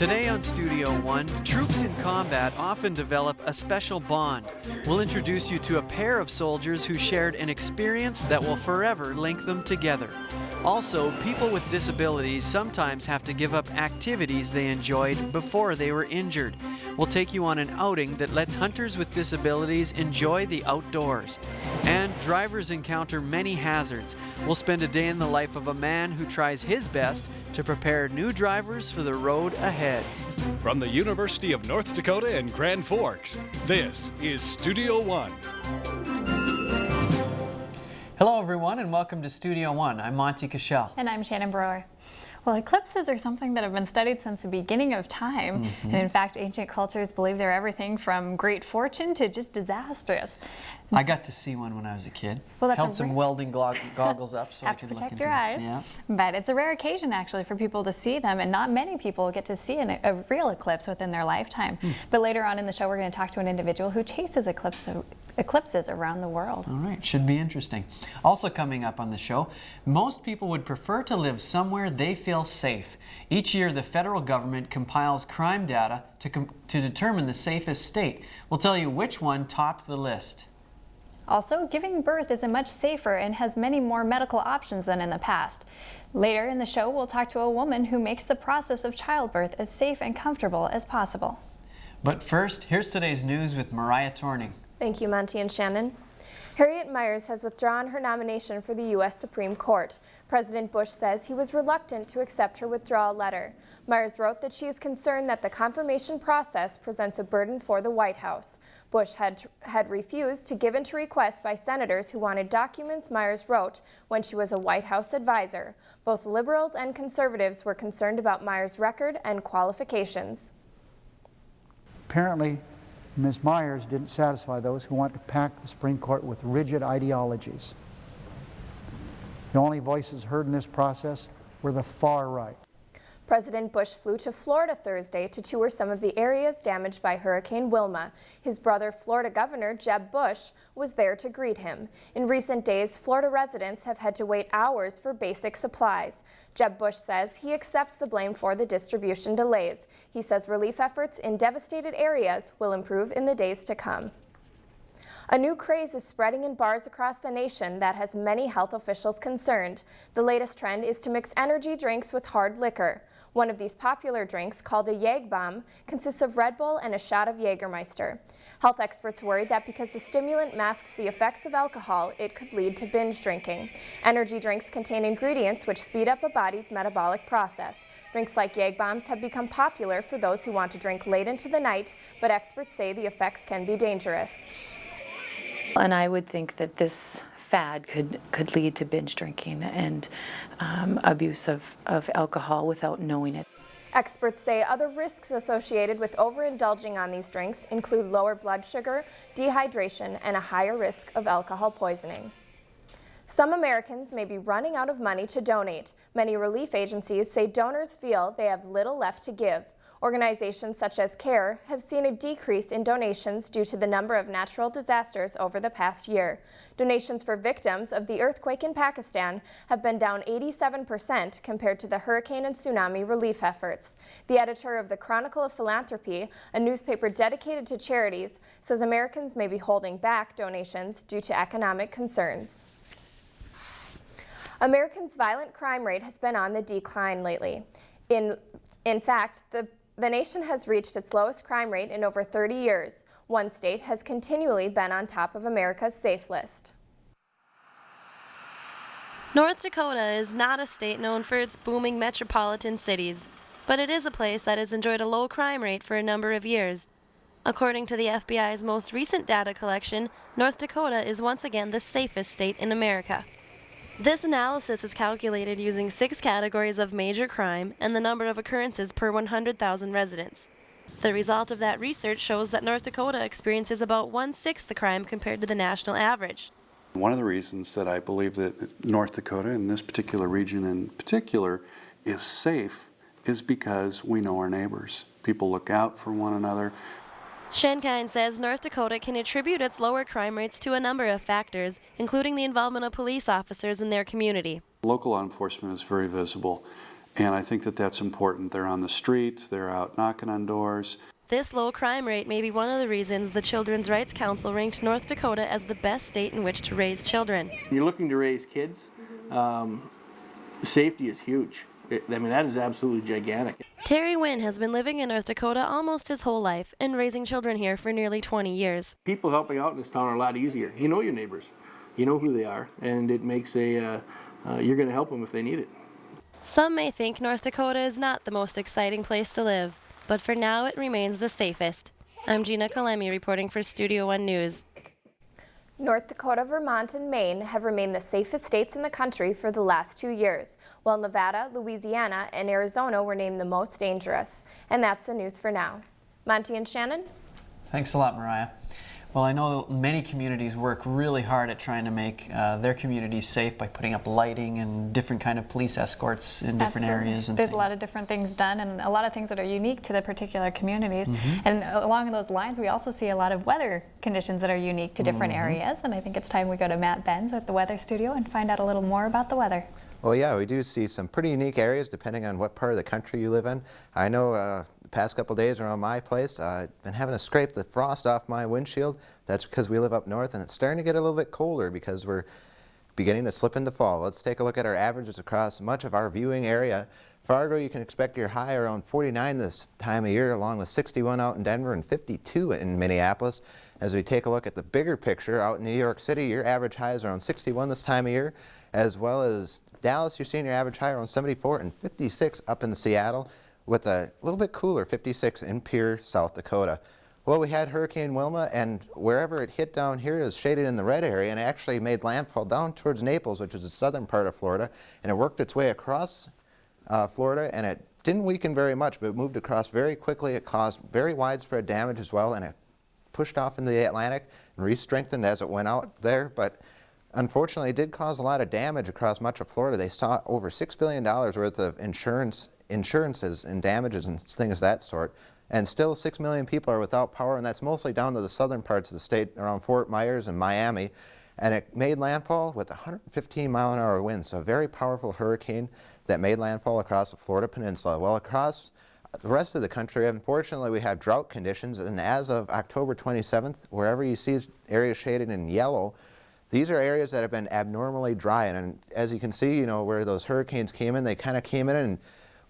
Today on Studio One, troops in combat often develop a special bond. We'll introduce you to a pair of soldiers who shared an experience that will forever link them together. Also, people with disabilities sometimes have to give up activities they enjoyed before they were injured. We'll take you on an outing that lets hunters with disabilities enjoy the outdoors. And drivers encounter many hazards. We'll spend a day in the life of a man who tries his best to prepare new drivers for the road ahead. From the University of North Dakota in Grand Forks, this is Studio One. Hello everyone and welcome to Studio One. I'm Monty Cashel. And I'm Shannon Brewer. Well, eclipses are something that have been studied since the beginning of time. And in fact, ancient cultures believe they're everything from great fortune to just disastrous. I got to see one when I was a kid. Well, that's held some welding goggles up so I have to could protect look your eyes. Yeah. But it's a rare occasion actually for people to see them, and not many people get to see a real eclipse within their lifetime. But later on in the show, we're going to talk to an individual who chases eclipses around the world. All right, should be interesting. Also coming up on the show, most people would prefer to live somewhere they feel safe. Each year, the federal government compiles crime data to determine the safest state. We'll tell you which one topped the list. Also, giving birth is much safer and has many more medical options than in the past. Later in the show, we'll talk to a woman who makes the process of childbirth as safe and comfortable as possible. But first, here's today's news with Mariah Torning. Thank you, Monty and Shannon. Harriet Miers has withdrawn her nomination for the U.S. Supreme Court. President Bush says he was reluctant to accept her withdrawal letter. Miers wrote that she is concerned that the confirmation process presents a burden for the White House. Bush had refused to give in to requests by senators who wanted documents Miers wrote when she was a White House advisor. Both liberals and conservatives were concerned about Miers' record and qualifications. Apparently, Ms. Miers didn't satisfy those who want to pack the Supreme Court with rigid ideologies. The only voices heard in this process were the far right. President Bush flew to Florida Thursday to tour some of the areas damaged by Hurricane Wilma. His brother, Florida Governor Jeb Bush, was there to greet him. In recent days, Florida residents have had to wait hours for basic supplies. Jeb Bush says he accepts the blame for the distribution delays. He says relief efforts in devastated areas will improve in the days to come. A new craze is spreading in bars across the nation that has many health officials concerned. The latest trend is to mix energy drinks with hard liquor. One of these popular drinks, called a Yag Bomb, consists of Red Bull and a shot of Jägermeister. Health experts worry that because the stimulant masks the effects of alcohol, it could lead to binge drinking. Energy drinks contain ingredients which speed up a body's metabolic process. Drinks like Yag Bombs have become popular for those who want to drink late into the night, but experts say the effects can be dangerous. And I would think that this fad could lead to binge drinking and abuse of alcohol without knowing it. Experts say other risks associated with overindulging on these drinks include lower blood sugar, dehydration, and a higher risk of alcohol poisoning. Some Americans may be running out of money to donate. Many relief agencies say donors feel they have little left to give. Organizations such as CARE have seen a decrease in donations due to the number of natural disasters over the past year. Donations for victims of the earthquake in Pakistan have been down 87% compared to the hurricane and tsunami relief efforts. The editor of the Chronicle of Philanthropy, a newspaper dedicated to charities, says Americans may be holding back donations due to economic concerns. Americans' violent crime rate has been on the decline lately. In fact, the nation has reached its lowest crime rate in over 30 years. One state has continually been on top of America's safe list. North Dakota is not a state known for its booming metropolitan cities, but it is a place that has enjoyed a low crime rate for a number of years. According to the FBI's most recent data collection, North Dakota is once again the safest state in America. This analysis is calculated using 6 categories of major crime and the number of occurrences per 100,000 residents. The result of that research shows that North Dakota experiences about 1/6 the crime compared to the national average. One of the reasons that I believe that North Dakota, and this particular region in particular, is safe is because we know our neighbors. People look out for one another. Schenkine says North Dakota can attribute its lower crime rates to a number of factors, including the involvement of police officers in their community. Local law enforcement is very visible. And I think that that's important. They're on the streets, they're out knocking on doors. This low crime rate may be one of the reasons the Children's Rights Council ranked North Dakota as the best state in which to raise children. You're looking to raise kids, safety is huge. That is absolutely gigantic. Terry Wynn has been living in North Dakota almost his whole life and raising children here for nearly 20 years. People helping out in this town are a lot easier. You know your neighbors, you know who they are, and it makes you're going to help them if they need it. Some may think North Dakota is not the most exciting place to live, but for now it remains the safest. I'm Gina Kalemi reporting for Studio One News. North Dakota, Vermont, and Maine have remained the safest states in the country for the last 2 years, while Nevada, Louisiana, and Arizona were named the most dangerous. And that's the news for now. Monty and Shannon? Thanks a lot, Mariah. Well, I know many communities work really hard at trying to make their communities safe by putting up lighting and different kind of police escorts in different areas. And there's a lot of different things done and a lot of things that are unique to the particular communities. And along those lines, we also see a lot of weather conditions that are unique to different areas. And I think it's time we go to Matt Benz at the Weather Studio and find out a little more about the weather. Well, yeah, we do see some pretty unique areas depending on what part of the country you live in. I know the past couple days around my place, I've been having to scrape the frost off my windshield. That's because we live up north and it's starting to get a little bit colder because we're beginning to slip into fall. Let's take a look at our averages across much of our viewing area. Fargo, you can expect your high around 49 this time of year, along with 61 out in Denver and 52 in Minneapolis. As we take a look at the bigger picture, out in New York City, your average high is around 61 this time of year, as well as Dallas, you're seeing your average high around 74 and 56 up in Seattle, with a little bit cooler 56 in Pierre, South Dakota. Well, we had Hurricane Wilma, and wherever it hit down here is shaded in the red area, and it actually made landfall down towards Naples, which is the southern part of Florida, and it worked its way across Florida, and it didn't weaken very much, but it moved across very quickly. It caused very widespread damage as well, and it pushed off into the Atlantic and re-strengthened as it went out there. But unfortunately, it did cause a lot of damage across much of Florida. They saw over $6 billion worth of insurances and damages and things of that sort. And still 6 million people are without power, and that's mostly down to the southern parts of the state around Fort Myers and Miami. And it made landfall with 115-mile-an-hour winds, so a very powerful hurricane that made landfall across the Florida Peninsula. Well, across the rest of the country, unfortunately, we have drought conditions, and as of October 27th, wherever you see areas shaded in yellow, these are areas that have been abnormally dry. And as you can see, you know, where those hurricanes came in, they kind of came in and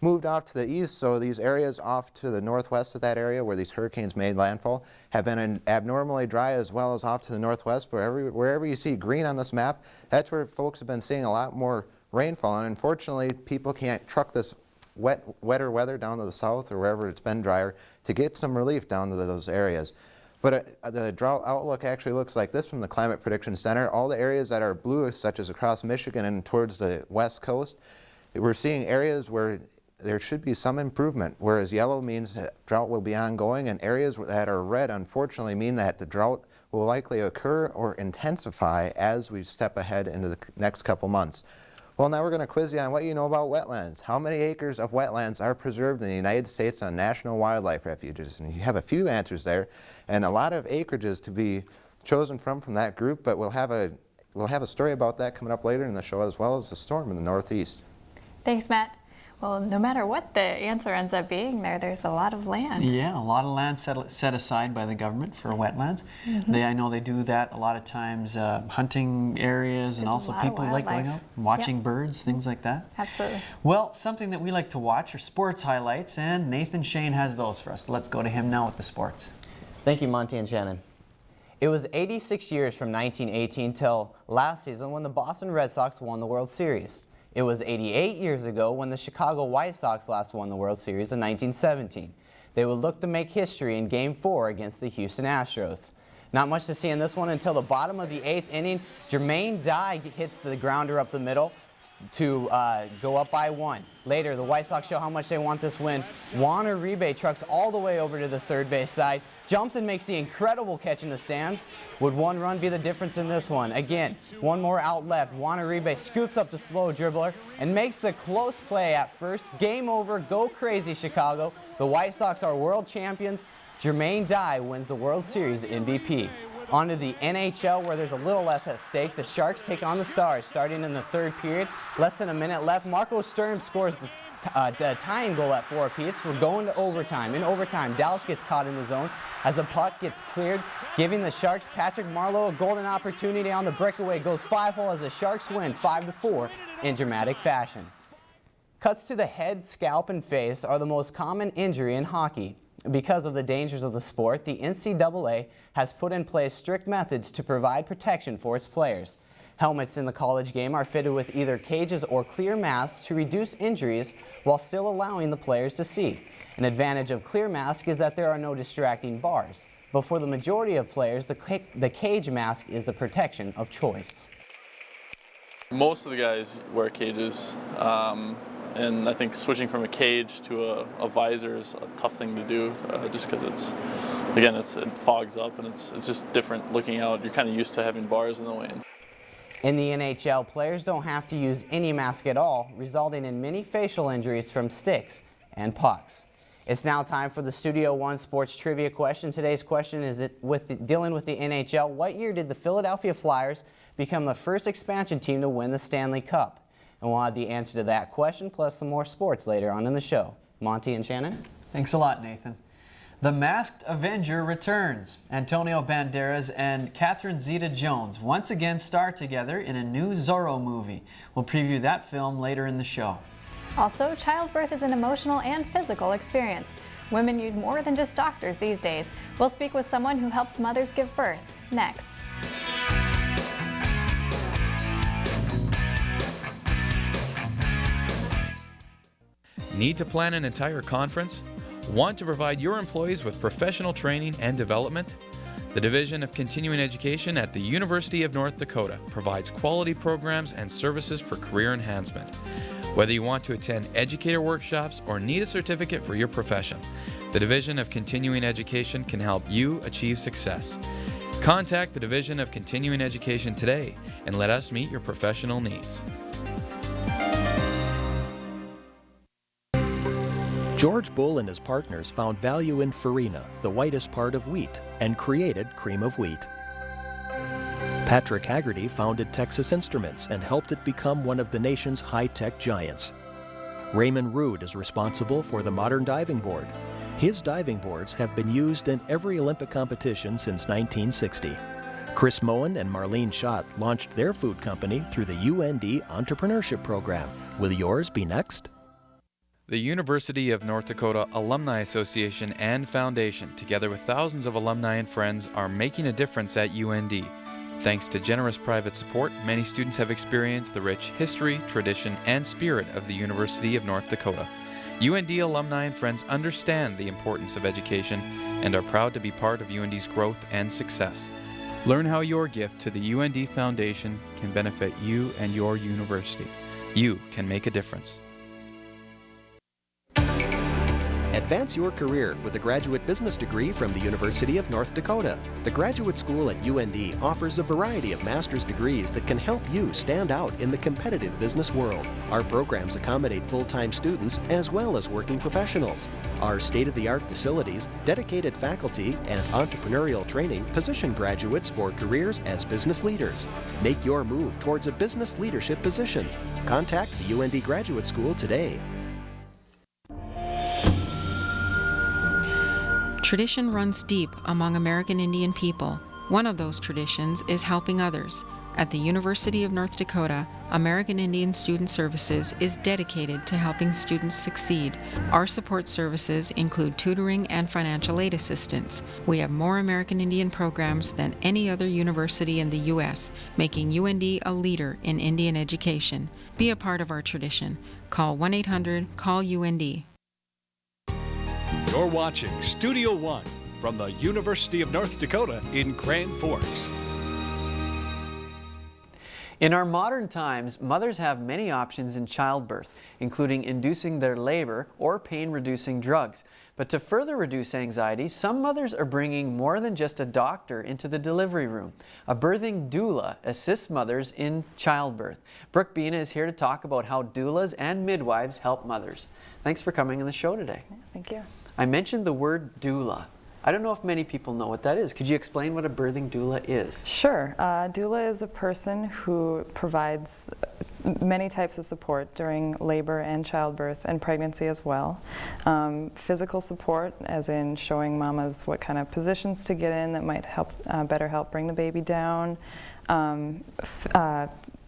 moved off to the east, so these areas off to the northwest of that area where these hurricanes made landfall have been abnormally dry, as well as off to the northwest. Wherever you see green on this map, that's where folks have been seeing a lot more rainfall, and unfortunately people can't truck this wetter weather down to the south or wherever it's been drier to get some relief down to those areas. But the drought outlook actually looks like this from the Climate Prediction Center. All the areas that are blue, such as across Michigan and towards the west coast, we're seeing areas where there should be some improvement, whereas yellow means that drought will be ongoing, and areas that are red unfortunately mean that the drought will likely occur or intensify as we step ahead into the next couple months. Well, now we're going to quiz you on what you know about wetlands. How many acres of wetlands are preserved in the United States on national wildlife refuges? And you have a few answers there, and a lot of acreages to be chosen from that group, but we'll have a story about that coming up later in the show, as well as the storm in the Northeast. Thanks, Matt. Well, no matter what the answer ends up being there's a lot of land. Yeah, a lot of land set aside by the government for wetlands. I know they do that a lot of times, hunting areas, and also people like going out, watching birds, things like that. Absolutely. Well, something that we like to watch are sports highlights, and Nathan Shane has those for us. Let's go to him now with the sports. Thank you, Monty and Shannon. It was 86 years from 1918 till last season when the Boston Red Sox won the World Series. It was 88 years ago when the Chicago White Sox last won the World Series in 1917. They would look to make history in Game 4 against the Houston Astros. Not much to see in this one until the bottom of the 8th inning. Jermaine Dye hits the grounder up the middle to go up by 1. Later, the White Sox show how much they want this win. Juan Uribe trucks all the way over to the third base side, jumps and makes the incredible catch in the stands. Would one run be the difference in this one? Again, one more out left. Juan Uribe scoops up the slow dribbler and makes the close play at first. Game over. Go crazy, Chicago. The White Sox are world champions. Jermaine Dye wins the World Series MVP. On to the NHL, where there's a little less at stake. The Sharks take on the Stars starting in the third period. Less than a minute left. Marco Sturm scores the tying goal at 4 apiece. We're going to overtime. In overtime, Dallas gets caught in the zone as the puck gets cleared, giving the Sharks Patrick Marleau a golden opportunity on the breakaway. Goes 5-hole as the Sharks win 5-4 in dramatic fashion. Cuts to the head, scalp, and face are the most common injury in hockey. Because of the dangers of the sport, the NCAA has put in place strict methods to provide protection for its players. Helmets in the college game are fitted with either cages or clear masks to reduce injuries while still allowing the players to see. An advantage of clear mask is that there are no distracting bars. But for the majority of players, the cage mask is the protection of choice. Most of the guys wear cages. And I think switching from a cage to a visor is a tough thing to do, just because it fogs up and it's just different looking out. You're kind of used to having bars in the way. In the NHL, players don't have to use any mask at all, resulting in many facial injuries from sticks and pucks. It's now time for the Studio One Sports Trivia question. Today's question is dealing with the NHL. What year did the Philadelphia Flyers become the first expansion team to win the Stanley Cup? And we'll have the answer to that question, plus some more sports later on in the show. Monty and Shannon? Thanks a lot, Nathan. The Masked Avenger returns. Antonio Banderas and Catherine Zeta-Jones once again star together in a new Zorro movie. We'll preview that film later in the show. Also, childbirth is an emotional and physical experience. Women use more than just doctors these days. We'll speak with someone who helps mothers give birth next. Need to plan an entire conference? Want to provide your employees with professional training and development? The Division of Continuing Education at the University of North Dakota provides quality programs and services for career enhancement. Whether you want to attend educator workshops or need a certificate for your profession, the Division of Continuing Education can help you achieve success. Contact the Division of Continuing Education today and let us meet your professional needs. George Bull and his partners found value in farina, the whitest part of wheat, and created cream of wheat. Patrick Haggerty founded Texas Instruments and helped it become one of the nation's high-tech giants. Raymond Rood is responsible for the modern diving board. His diving boards have been used in every Olympic competition since 1960. Chris Moen and Marlene Schott launched their food company through the UND Entrepreneurship Program. Will yours be next? The University of North Dakota Alumni Association and Foundation, together with thousands of alumni and friends, are making a difference at UND. Thanks to generous private support, many students have experienced the rich history, tradition, and spirit of the University of North Dakota. UND alumni and friends understand the importance of education and are proud to be part of UND's growth and success. Learn how your gift to the UND Foundation can benefit you and your university. You can make a difference. Advance your career with a graduate business degree from the University of North Dakota. The graduate school at UND offers a variety of master's degrees that can help you stand out in the competitive business world. Our programs accommodate full-time students as well as working professionals. Our state-of-the-art facilities, dedicated faculty, and entrepreneurial training position graduates for careers as business leaders. Make your move towards a business leadership position. Contact the UND Graduate School today. Tradition runs deep among American Indian people. One of those traditions is helping others. At the University of North Dakota, American Indian Student Services is dedicated to helping students succeed. Our support services include tutoring and financial aid assistance. We have more American Indian programs than any other university in the U.S., making UND a leader in Indian education. Be a part of our tradition. Call 1-800-CALL-UND. You're watching Studio One from the University of North Dakota in Grand Forks. In our modern times, mothers have many options in childbirth, including inducing their labor or pain-reducing drugs. But to further reduce anxiety, some mothers are bringing more than just a doctor into the delivery room. A birthing doula assists mothers in childbirth. Brook Bina is here to talk about how doulas and midwives help mothers. Thanks for coming on the show today. Thank you. I mentioned the word doula. I don't know if many people know what that is. Could you explain what a birthing doula is? Sure. Doula is a person who provides many types of support during labor and childbirth and pregnancy as well. Physical support, as in showing mamas what kind of positions to get in that might help better help bring the baby down.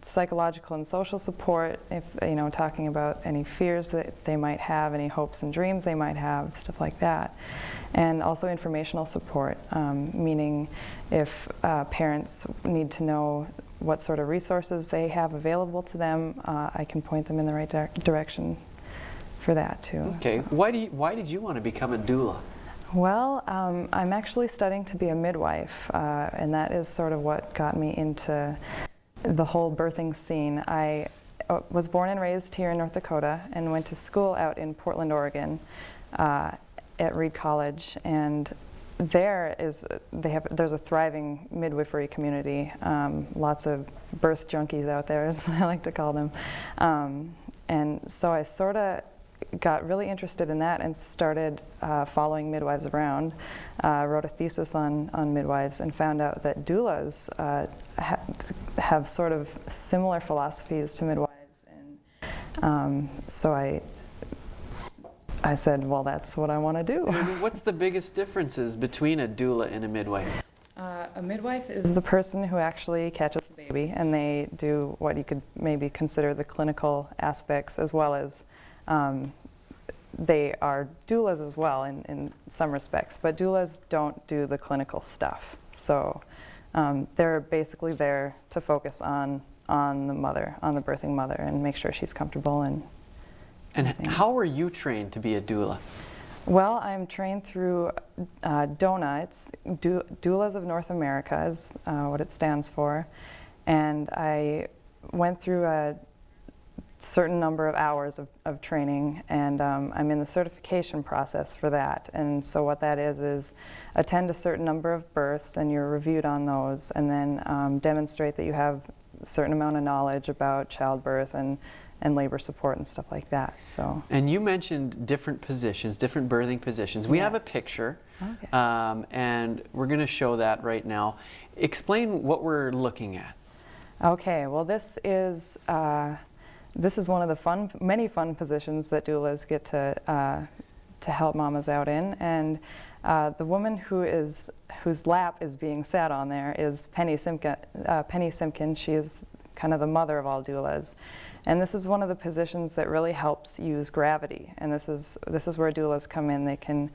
Psychological and social support, if talking about any fears that they might have, any hopes and dreams they might have, stuff like that. And also informational support, meaning if parents need to know what sort of resources they have available to them, I can point them in the right direction for that too. Okay, so. Why did you want to become a doula? Well, I'm actually studying to be a midwife, and that is sort of what got me into the whole birthing scene. I was born and raised here in North Dakota and went to school out in Portland, Oregon at Reed College, and there's a thriving midwifery community, lots of birth junkies out there is what I like to call them. And so I sort of got really interested in that and started following midwives around, wrote a thesis on midwives, and found out that doulas have sort of similar philosophies to midwives. And so I said, well, that's what I want to do. What's the biggest differences between a doula and a midwife? A midwife is the person who actually catches the baby, and they do what you could maybe consider the clinical aspects, as well as they are doulas as well in some respects, but doulas don't do the clinical stuff. So they're basically there to focus on the mother, on the birthing mother, and make sure she's comfortable. And how were you trained to be a doula? Well, I'm trained through DONA. It's Doulas of North America is what it stands for. And I went through a certain number of hours of training, and I'm in the certification process for that. And so what that is attend a certain number of births, and you're reviewed on those, and then demonstrate that you have a certain amount of knowledge about childbirth and labor support and stuff like that. So. And you mentioned different positions, different birthing positions. We have a picture, okay. And we're going to show that right now. Explain what we're looking at. Okay, well this is one of the many fun positions that doulas get to help mamas out in, and the woman whose lap is being sat on there is Penny Simkin. She is kind of the mother of all doulas, and this is one of the positions that really helps use gravity. And this is where doulas come in. They can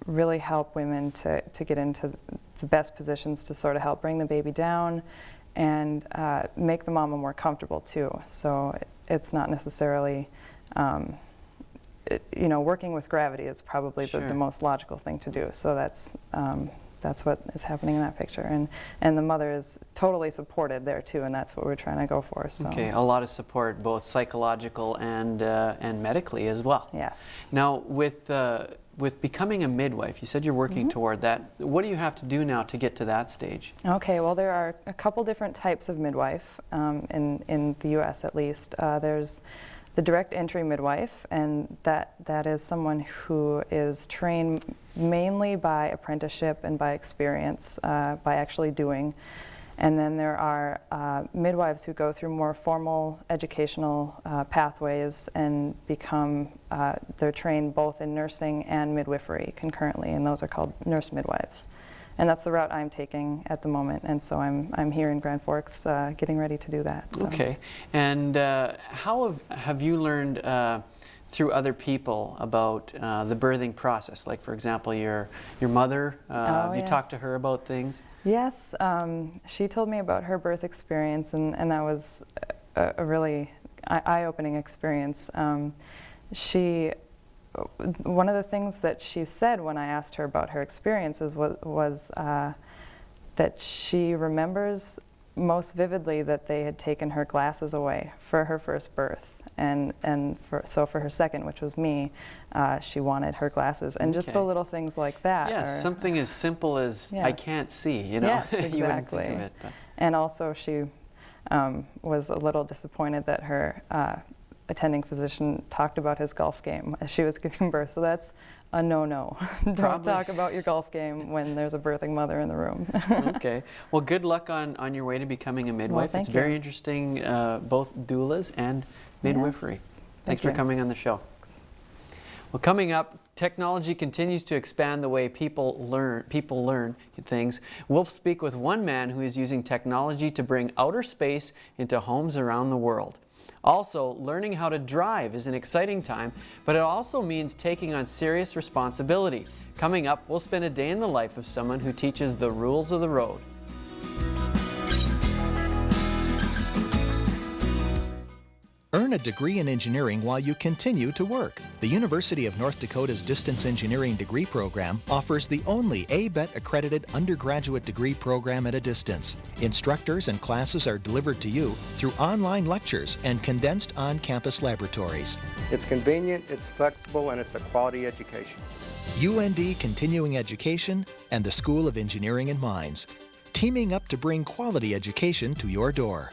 really help women to get into the best positions to sort of help bring the baby down and make the mama more comfortable too. So it's not necessarily, working with gravity is probably the most logical thing to do. So that's what is happening in that picture, and the mother is totally supported there too, and that's what we're trying to go for. So. Okay, a lot of support, both psychological and medically as well. Yes. Now with becoming a midwife, you said you're working toward that. What do you have to do now to get to that stage? Okay, well there are a couple different types of midwife in the U.S. at least. There's the direct entry midwife, and that is someone who is trained mainly by apprenticeship and by experience, by actually doing. And then there are midwives who go through more formal educational pathways and they're trained both in nursing and midwifery concurrently, and those are called nurse midwives. And that's the route I'm taking at the moment, and so I'm here in Grand Forks getting ready to do that. So. Okay, and how have you learned through other people about the birthing process? Like, for example, your mother, have you talked to her about things? Yes, she told me about her birth experience, and that was a really eye-opening experience. One of the things that she said when I asked her about her experiences was that she remembers most vividly that they had taken her glasses away for her first birth, and so for her second, which was me, she wanted her glasses, and just the little things like that. Yes, something as simple as I can't see, Yes, exactly. You wouldn't think of it. But. And also she was a little disappointed that attending physician talked about his golf game as she was giving birth, so that's a no-no. Don't talk about your golf game when there's a birthing mother in the room. Okay. Well, good luck on your way to becoming a midwife. Well, it's very interesting, both doulas and midwifery. Yes. Thanks for coming on the show. Well, coming up, technology continues to expand the way people learn things. We'll speak with one man who is using technology to bring outer space into homes around the world. Also, learning how to drive is an exciting time, but it also means taking on serious responsibility. Coming up, we'll spend a day in the life of someone who teaches the rules of the road. Earn a degree in engineering while you continue to work. The University of North Dakota's Distance Engineering degree program offers the only ABET accredited undergraduate degree program at a distance. Instructors and classes are delivered to you through online lectures and condensed on-campus laboratories. It's convenient, it's flexible, and it's a quality education. UND Continuing Education and the School of Engineering and Mines, teaming up to bring quality education to your door.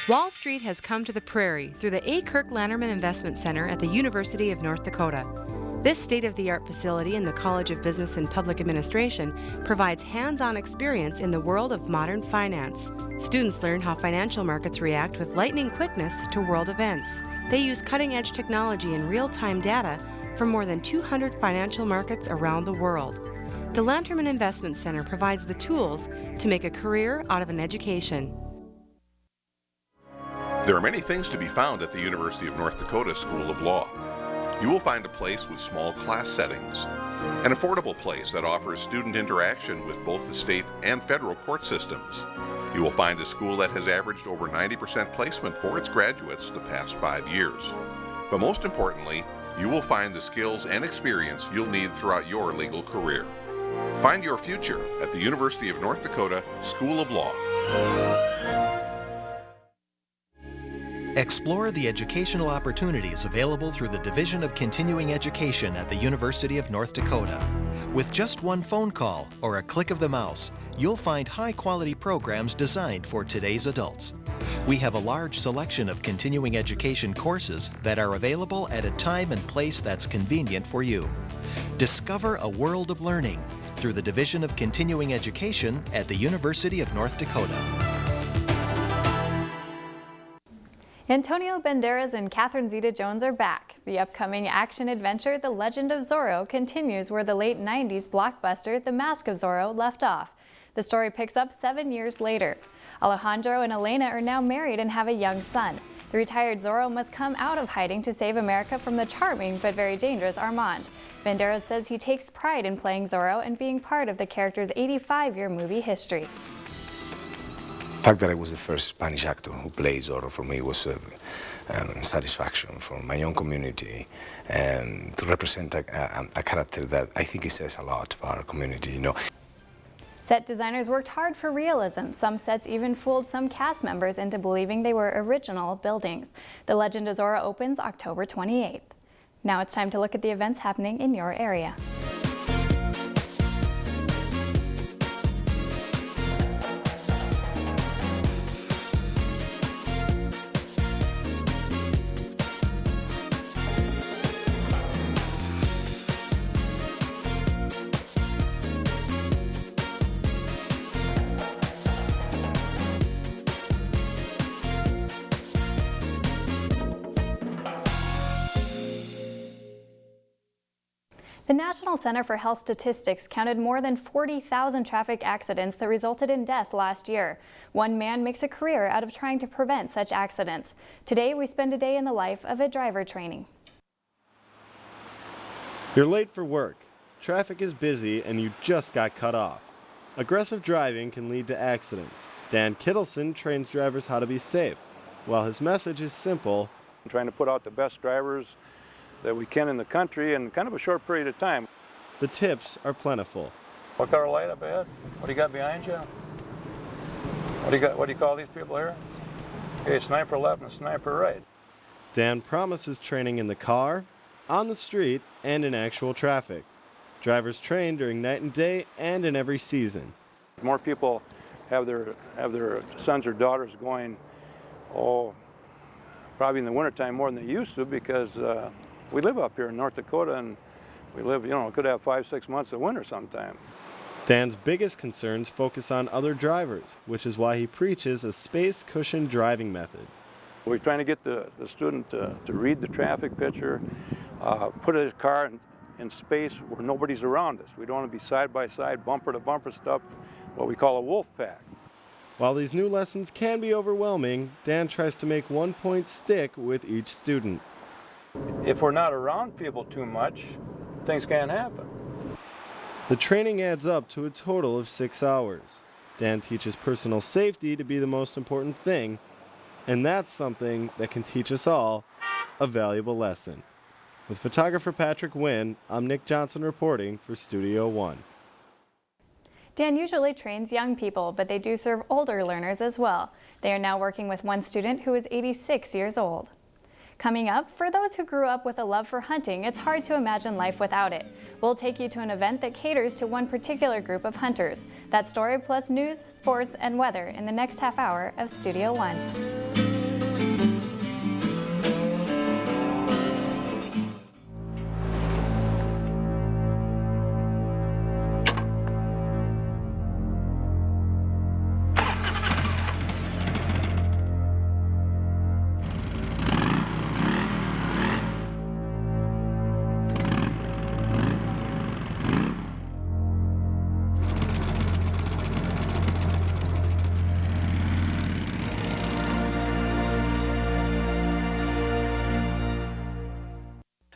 Wall Street has come to the prairie through the A. Kirk Lanterman Investment Center at the University of North Dakota. This state-of-the-art facility in the College of Business and Public Administration provides hands-on experience in the world of modern finance. Students learn how financial markets react with lightning quickness to world events. They use cutting-edge technology and real-time data from more than 200 financial markets around the world. The Lanterman Investment Center provides the tools to make a career out of an education. There are many things to be found at the University of North Dakota School of Law. You will find a place with small class settings, an affordable place that offers student interaction with both the state and federal court systems. You will find a school that has averaged over 90% placement for its graduates the past 5 years. But most importantly, you will find the skills and experience you'll need throughout your legal career. Find your future at the University of North Dakota School of Law. Explore the educational opportunities available through the Division of Continuing Education at the University of North Dakota. With just one phone call or a click of the mouse, you'll find high-quality programs designed for today's adults. We have a large selection of continuing education courses that are available at a time and place that's convenient for you. Discover a world of learning through the Division of Continuing Education at the University of North Dakota. Antonio Banderas and Catherine Zeta-Jones are back. The upcoming action-adventure The Legend of Zorro continues where the late 90s blockbuster The Mask of Zorro left off. The story picks up 7 years later. Alejandro and Elena are now married and have a young son. The retired Zorro must come out of hiding to save America from the charming but very dangerous Armand. Banderas says he takes pride in playing Zorro and being part of the character's 85-year movie history. The fact that I was the first Spanish actor who played Zorro for me was a satisfaction for my own community, and to represent a character that I think it says a lot about our community, you know. Set designers worked hard for realism. Some sets even fooled some cast members into believing they were original buildings. The Legend of Zorro opens October 28th. Now it's time to look at the events happening in your area. The National Center for Health Statistics counted more than 40,000 traffic accidents that resulted in death last year. One man makes a career out of trying to prevent such accidents. Today, we spend a day in the life of a driver training. You're late for work. Traffic is busy and you just got cut off. Aggressive driving can lead to accidents. Dan Kittleson trains drivers how to be safe. While his message is simple, I'm trying to put out the best drivers that we can in the country in kind of a short period of time. The tips are plentiful. What color light up ahead? What do you got behind you? What do you call these people here? Okay, sniper left and sniper right. Dan promises training in the car, on the street, and in actual traffic. Drivers train during night and day and in every season. More people have their sons or daughters going Oh, probably in the wintertime more than they used to, because we live up here in North Dakota, and we live, you know, could have 5-6 months of winter sometime. Dan's biggest concerns focus on other drivers, which is why he preaches a space cushion driving method. We're trying to get the student to read the traffic picture, put his car in space where nobody's around us. We don't want to be side by side, bumper to bumper stuff, what we call a wolf pack. While these new lessons can be overwhelming, Dan tries to make one point stick with each student. If we're not around people too much, things can't happen. The training adds up to a total of 6 hours. Dan teaches personal safety to be the most important thing, and that's something that can teach us all a valuable lesson. With photographer Patrick Wynn, I'm Nick Johnson reporting for Studio One. Dan usually trains young people, but they do serve older learners as well. They are now working with one student who is 86 years old. Coming up, for those who grew up with a love for hunting, it's hard to imagine life without it. We'll take you to an event that caters to one particular group of hunters. That story plus news, sports, and weather in the next half hour of Studio One.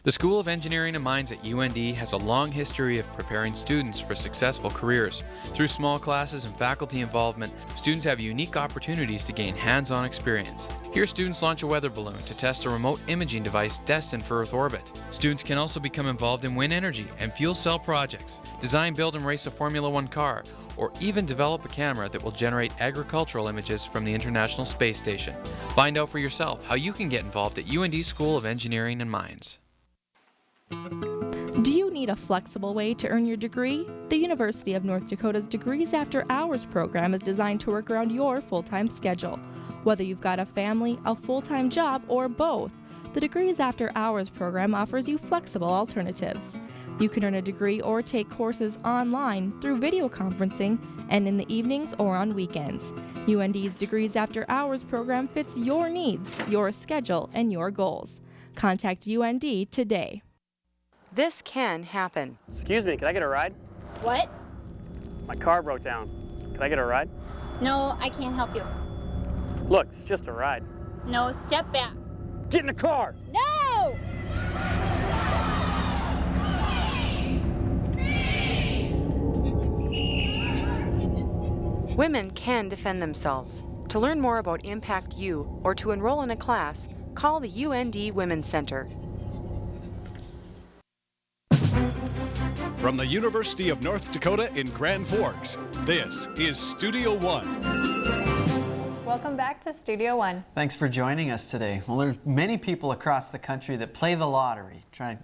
The School of Engineering and Mines at UND has a long history of preparing students for successful careers. Through small classes and faculty involvement, students have unique opportunities to gain hands-on experience. Here, students launch a weather balloon to test a remote imaging device destined for Earth orbit. Students can also become involved in wind energy and fuel cell projects, design, build, and race a Formula One car, or even develop a camera that will generate agricultural images from the International Space Station. Find out for yourself how you can get involved at UND School of Engineering and Mines. Do you need a flexible way to earn your degree? The University of North Dakota's Degrees After Hours program is designed to work around your full-time schedule. Whether you've got a family, a full-time job, or both, the Degrees After Hours program offers you flexible alternatives. You can earn a degree or take courses online through video conferencing and in the evenings or on weekends. UND's Degrees After Hours program fits your needs, your schedule, and your goals. Contact UND today. This can happen. Excuse me, can I get a ride? What? My car broke down. Can I get a ride? No, I can't help you. Look, it's just a ride. No, step back. Get in the car! No! Women can defend themselves. To learn more about Impact U or to enroll in a class, call the UND Women's Center. From the University of North Dakota in Grand Forks, this is Studio One. Welcome back to Studio One. Thanks for joining us today. Well, there's many people across the country that play the lottery, try,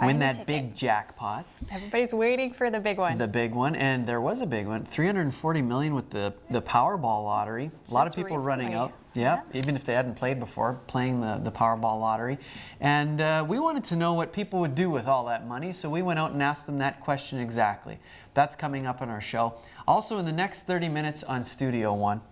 win that big jackpot. Everybody's waiting for the big one. The big one, and there was a big one, $340 million with the Powerball Lottery. A lot of people running out. Yeah, even if they hadn't played before, playing the Powerball Lottery. And we wanted to know what people would do with all that money, so we went out and asked them that question exactly. That's coming up on our show. Also in the next 30 minutes on Studio One,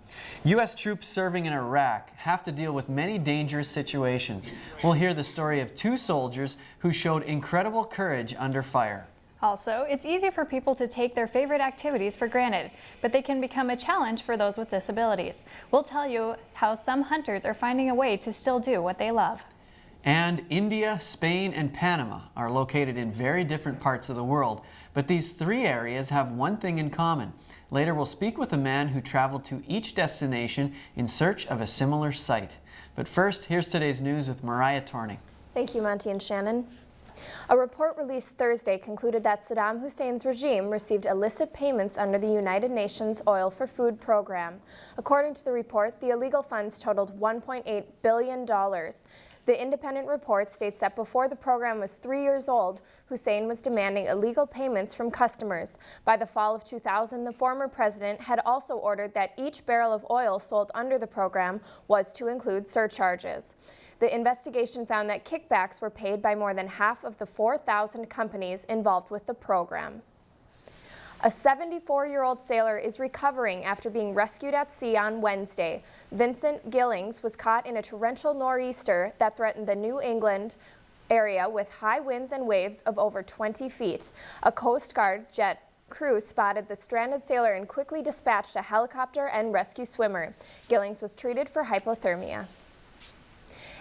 U.S. troops serving in Iraq have to deal with many dangerous situations. We'll hear the story of 2 soldiers who showed incredible courage under fire. Also, it's easy for people to take their favorite activities for granted, but they can become a challenge for those with disabilities. We'll tell you how some hunters are finding a way to still do what they love. And India, Spain, and Panama are located in very different parts of the world, but these 3 areas have one thing in common. Later, we'll speak with a man who traveled to each destination in search of a similar site. But first, here's today's news with Mariah Torney. Thank you, Monty and Shannon. A report released Thursday concluded that Saddam Hussein's regime received illicit payments under the United Nations Oil for Food program. According to the report, the illegal funds totaled $1.8 billion. The independent report states that before the program was 3 years old, Hussein was demanding illegal payments from customers. By the fall of 2000, the former president had also ordered that each barrel of oil sold under the program was to include surcharges. The investigation found that kickbacks were paid by more than half of the 4,000 companies involved with the program. A 74-year-old sailor is recovering after being rescued at sea on Wednesday. Vincent Gillings was caught in a torrential nor'easter that threatened the New England area with high winds and waves of over 20 feet. A Coast Guard jet crew spotted the stranded sailor and quickly dispatched a helicopter and rescue swimmer. Gillings was treated for hypothermia.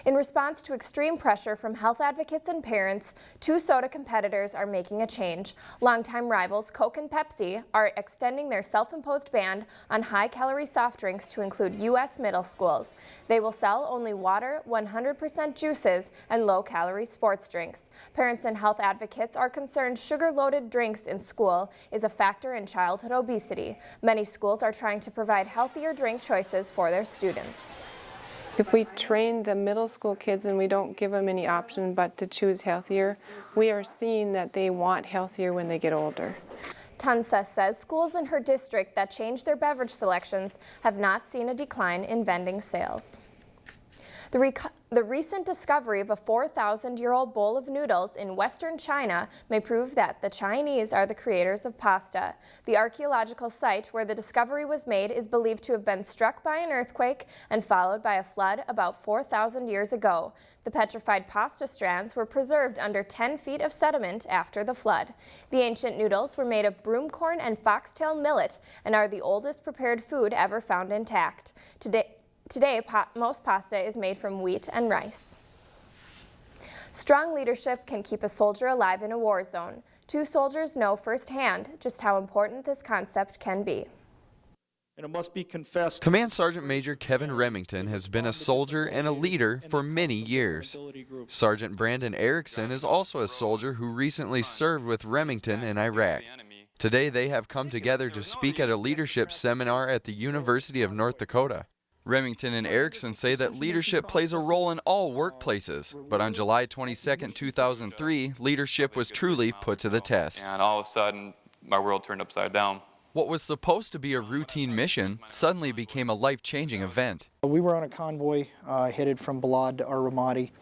In response to extreme pressure from health advocates and parents, two soda competitors are making a change. Longtime rivals Coke and Pepsi are extending their self-imposed ban on high-calorie soft drinks to include U.S. middle schools. They will sell only water, 100% juices, and low-calorie sports drinks. Parents and health advocates are concerned sugar-loaded drinks in school is a factor in childhood obesity. Many schools are trying to provide healthier drink choices for their students. If we train the middle school kids and we don't give them any option but to choose healthier, we are seeing that they want healthier when they get older. Tunsa says schools in her district that change their beverage selections have not seen a decline in vending sales. The recent discovery of a 4,000-year-old bowl of noodles in western China may prove that the Chinese are the creators of pasta. The archaeological site where the discovery was made is believed to have been struck by an earthquake and followed by a flood about 4,000 years ago. The petrified pasta strands were preserved under 10 feet of sediment after the flood. The ancient noodles were made of broomcorn and foxtail millet and are the oldest prepared food ever found intact. Today, most pasta is made from wheat and rice. Strong leadership can keep a soldier alive in a war zone. Two soldiers know firsthand just how important this concept can be. And it must be confessed. Command Sergeant Major Kevin Remington has been a soldier and a leader for many years. Sergeant Brandon Erickson is also a soldier who recently served with Remington in Iraq. Today, they have come together to speak at a leadership seminar at the University of North Dakota. Remington and Erickson say that leadership plays a role in all workplaces, but on July 22, 2003, leadership was truly put to the test. And all of a sudden, my world turned upside down. What was supposed to be a routine mission suddenly became a life-changing event. We were on a convoy headed from Balad to Ar-Ramadi.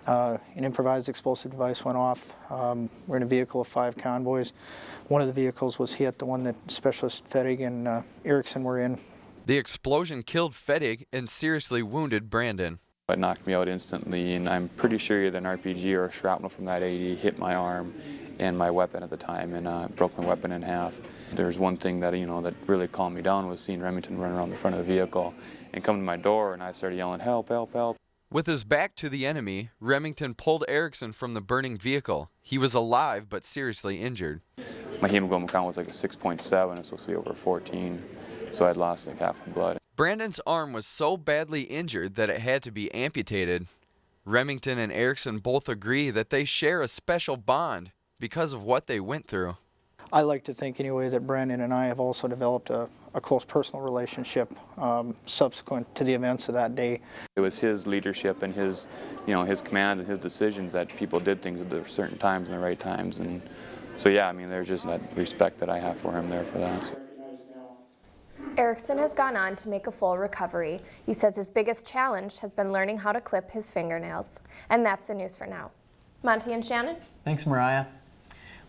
An improvised explosive device went off. We're in a vehicle of 5 convoys. One of the vehicles was hit, the one that Specialist Fettig and Erickson were in. The explosion killed Fettig and seriously wounded Brandon. It knocked me out instantly, and I'm pretty sure either an RPG or a shrapnel from that 80 hit my arm and my weapon at the time, and broke my weapon in half. There's one thing that that really calmed me down was seeing Remington run around the front of the vehicle and come to my door, and I started yelling, "Help, help, help." With his back to the enemy, Remington pulled Erickson from the burning vehicle. He was alive but seriously injured. My hemoglobin count was like a 6.7, it's supposed to be over 14. So I'd lost like half my blood. Brandon's arm was so badly injured that it had to be amputated. Remington and Erickson both agree that they share a special bond because of what they went through. I like to think anyway that Brandon and I have also developed a close personal relationship subsequent to the events of that day. It was his leadership and his, his command and his decisions that people did things at certain times and the right times. And so yeah, I mean, there's just that respect that I have for him there for that. Erickson has gone on to make a full recovery. He says his biggest challenge has been learning how to clip his fingernails. And that's the news for now. Monty and Shannon? Thanks, Mariah.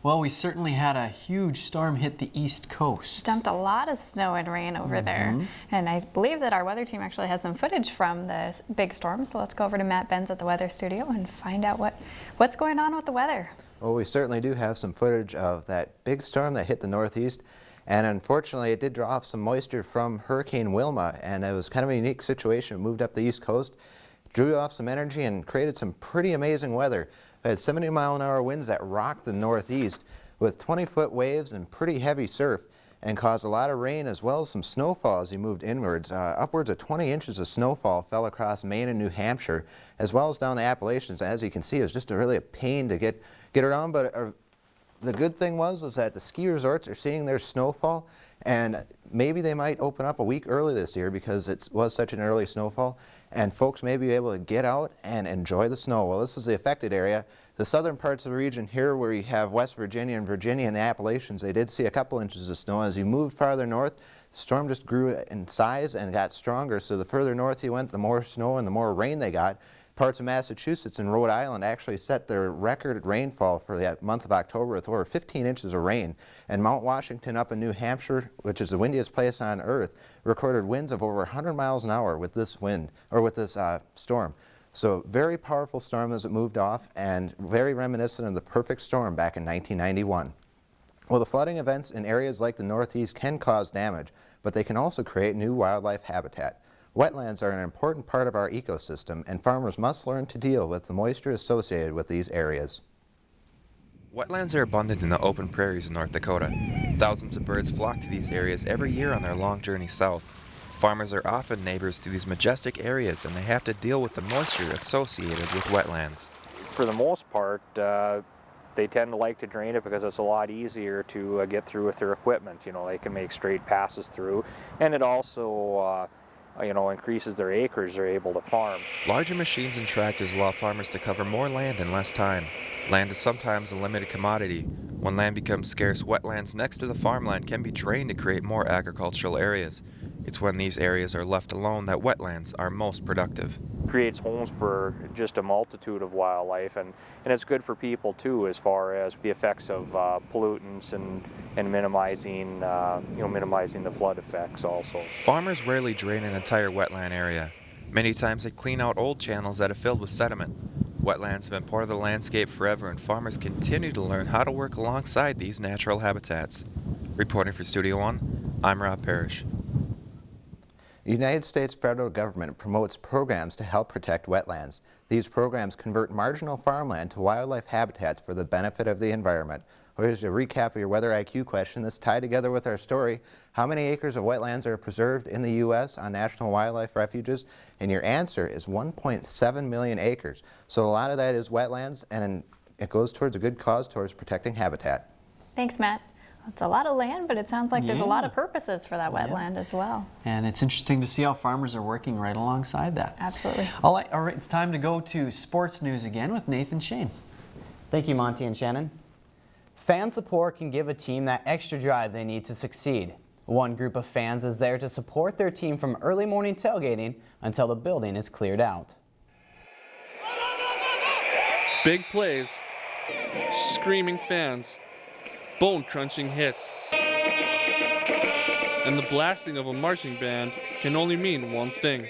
Well, we certainly had a huge storm hit the East Coast. Dumped a lot of snow and rain over there. And I believe that our weather team actually has some footage from the big storm. So let's go over to Matt Benz at the weather studio and find out what's going on with the weather. Well, we certainly do have some footage of that big storm that hit the Northeast. And unfortunately, it did draw off some moisture from Hurricane Wilma, and it was kind of a unique situation. It moved up the East Coast, drew off some energy, and created some pretty amazing weather. We had 70-mile-an-hour winds that rocked the Northeast with 20-foot waves and pretty heavy surf, and caused a lot of rain as well as some snowfall as you moved inwards. Upwards of 20 inches of snowfall fell across Maine and New Hampshire, as well as down the Appalachians. As you can see, it was just really a pain to get get around, but the good thing was that the ski resorts are seeing their snowfall, and maybe they might open up a week early this year because it was such an early snowfall, and folks may be able to get out and enjoy the snow. Well, this is the affected area. The southern parts of the region here, where you have West Virginia and Virginia and the Appalachians, they did see a couple inches of snow. As you moved farther north, the storm just grew in size and got stronger, so the further north you went, the more snow and the more rain they got. Parts of Massachusetts and Rhode Island actually set their record rainfall for the month of October with over 15 inches of rain. And Mount Washington up in New Hampshire, which is the windiest place on earth, recorded winds of over 100 miles an hour with this wind, or with this storm. So very powerful storm as it moved off, and very reminiscent of the perfect storm back in 1991. Well, the flooding events in areas like the Northeast can cause damage, but they can also create new wildlife habitat. Wetlands are an important part of our ecosystem, and farmers must learn to deal with the moisture associated with these areas. Wetlands are abundant in the open prairies of North Dakota. Thousands of birds flock to these areas every year on their long journey south. Farmers are often neighbors to these majestic areas, and they have to deal with the moisture associated with wetlands. For the most part, they tend to like to drain it because it's a lot easier to get through with their equipment. You know, they can make straight passes through, and it also you know, increases their acres they're able to farm. Larger machines and tractors allow farmers to cover more land in less time. Land is sometimes a limited commodity. When land becomes scarce, wetlands next to the farmland can be drained to create more agricultural areas. It's when these areas are left alone that wetlands are most productive. Creates homes for just a multitude of wildlife, and it's good for people too, as far as the effects of pollutants and minimizing you know, minimizing the flood effects also. Farmers rarely drain an entire wetland area. Many times they clean out old channels that have filled with sediment. Wetlands have been part of the landscape forever, and farmers continue to learn how to work alongside these natural habitats. Reporting for Studio One, I'm Rob Parrish. The United States federal government promotes programs to help protect wetlands. These programs convert marginal farmland to wildlife habitats for the benefit of the environment. Here's a recap of your weather IQ question that's tied together with our story. How many acres of wetlands are preserved in the U.S. on national wildlife refuges? And your answer is 1.7 million acres. So a lot of that is wetlands, and it goes towards a good cause towards protecting habitat. Thanks, Matt. It's a lot of land, but it sounds like there's a lot of purposes for that wetland as well. And it's interesting to see how farmers are working right alongside that. Absolutely. All right, it's time to go to sports news again with Nathan Shane. Thank you, Monty and Shannon. Fan support can give a team that extra drive they need to succeed. One group of fans is there to support their team from early morning tailgating until the building is cleared out. Big plays, screaming fans, bone-crunching hits, and the blasting of a marching band can only mean one thing.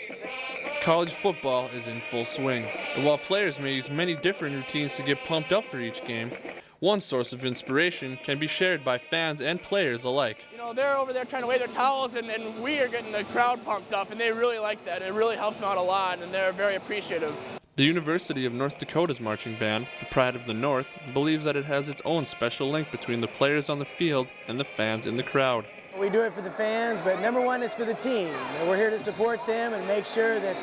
College football is in full swing. And while players may use many different routines to get pumped up for each game, one source of inspiration can be shared by fans and players alike. You know, they're over there trying to wave their towels, and we are getting the crowd pumped up, and they really like that. It really helps them out a lot, and they're very appreciative. The University of North Dakota's marching band, the Pride of the North, believes that it has its own special link between the players on the field and the fans in the crowd. We do it for the fans, but number one is for the team. We're here to support them and make sure that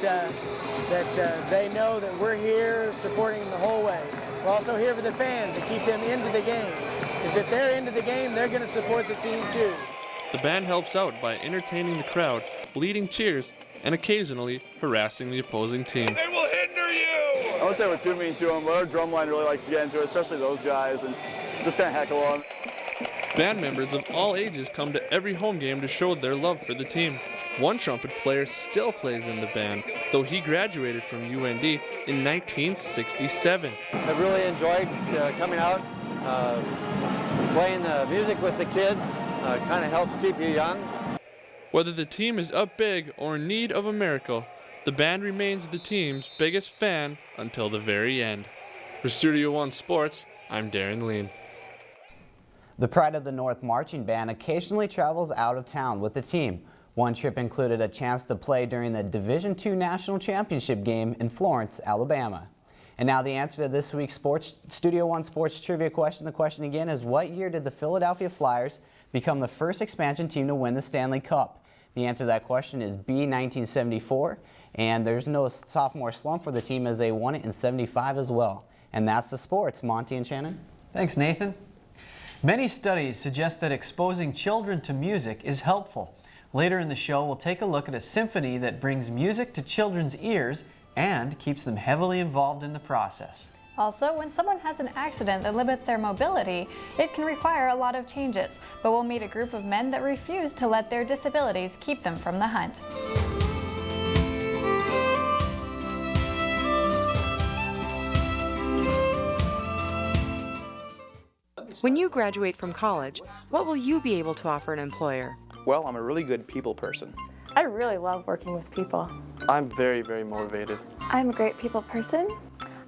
they know that we're here supporting them the whole way. We're also here for the fans to keep them into the game, because if they're into the game, they're going to support the team too. The band helps out by entertaining the crowd, leading cheers, and occasionally harassing the opposing team. They will hinder you! I would say we're too mean to them, but our drum line really likes to get into it, especially those guys, and just kind of heckle on. Band members of all ages come to every home game to show their love for the team. One trumpet player still plays in the band, though he graduated from UND in 1967. I've really enjoyed coming out, playing the music with the kids. Kind of helps keep you young. Whether the team is up big or in need of a miracle, the band remains the team's biggest fan until the very end. For Studio One Sports, I'm Darren Lean. The Pride of the North marching band occasionally travels out of town with the team. One trip included a chance to play during the Division II National Championship game in Florence, Alabama. And now the answer to this week's Studio One Sports Trivia question. The question again is, what year did the Philadelphia Flyers become the first expansion team to win the Stanley Cup? The answer to that question is B, 1974, and there's no sophomore slump for the team as they won it in 75 as well. And that's the sports. Monty and Shannon? Thanks, Nathan. Many studies suggest that exposing children to music is helpful. Later in the show, we'll take a look at a symphony that brings music to children's ears and keeps them heavily involved in the process. Also, when someone has an accident that limits their mobility, it can require a lot of changes. But we'll meet a group of men that refuse to let their disabilities keep them from the hunt. When you graduate from college, what will you be able to offer an employer? Well, I'm a really good people person. I really love working with people. I'm very, very motivated. I'm a great people person.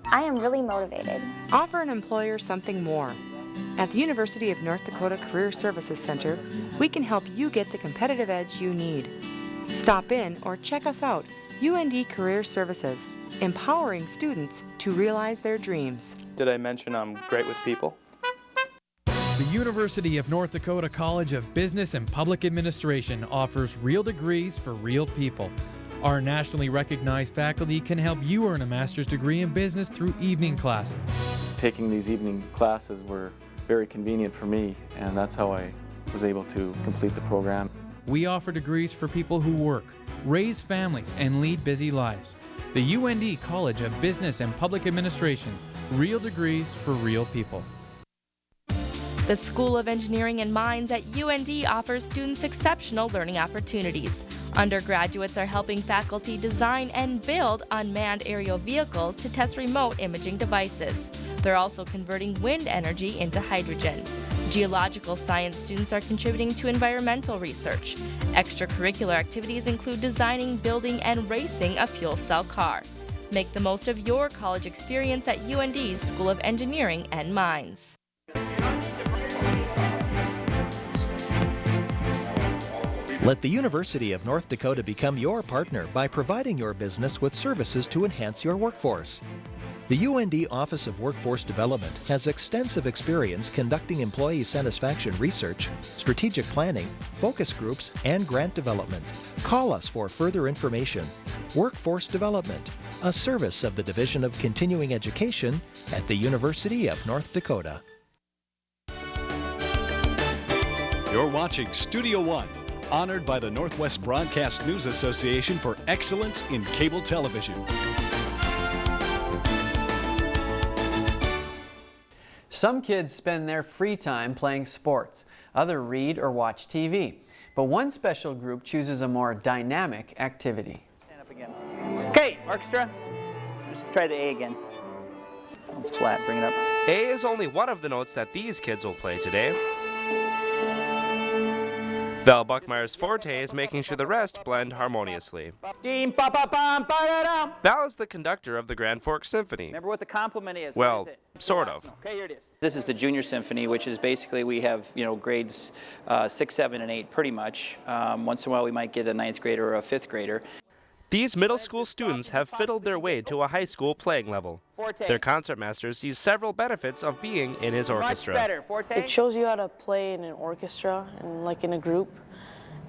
I am really motivated. Offer an employer something more. At the University of North Dakota Career Services Center, we can help you get the competitive edge you need. Stop in or check us out, UND Career Services, empowering students to realize their dreams. Did I mention I'm great with people? The University of North Dakota College of Business and Public Administration offers real degrees for real people. Our nationally recognized faculty can help you earn a master's degree in business through evening classes. Taking these evening classes were very convenient for me, and that's how I was able to complete the program. We offer degrees for people who work, raise families, and lead busy lives. The UND College of Business and Public Administration, real degrees for real people. The School of Engineering and Mines at UND offers students exceptional learning opportunities. Undergraduates are helping faculty design and build unmanned aerial vehicles to test remote imaging devices. They're also converting wind energy into hydrogen. Geological science students are contributing to environmental research. Extracurricular activities include designing, building, and racing a fuel cell car. Make the most of your college experience at UND's School of Engineering and Mines. Let the University of North Dakota become your partner by providing your business with services to enhance your workforce. The UND Office of Workforce Development has extensive experience conducting employee satisfaction research, strategic planning, focus groups, and grant development. Call us for further information. Workforce Development, a service of the Division of Continuing Education at the University of North Dakota. You're watching Studio One, honored by the Northwest Broadcast News Association for excellence in cable television. Some kids spend their free time playing sports. Others read or watch TV. But one special group chooses a more dynamic activity. Stand up again. Okay, orchestra. Just try the A again. Sounds flat. Bring it up. A is only one of the notes that these kids will play today. Val Buckmeyer's forte is making sure the rest blend harmoniously. Val is the conductor of the Grand Forks Symphony. Remember what the complement is. Well, what is it? sort of. Okay, here it is. This is the junior symphony, which is basically we have, grades 6, 7, and 8 pretty much. Once in a while we might get a 9th grader or a 5th grader. These middle school students have fiddled their way to a high school playing level. Their concertmaster sees several benefits of being in his orchestra. Much better. Forte. It shows you how to play in an orchestra and like in a group,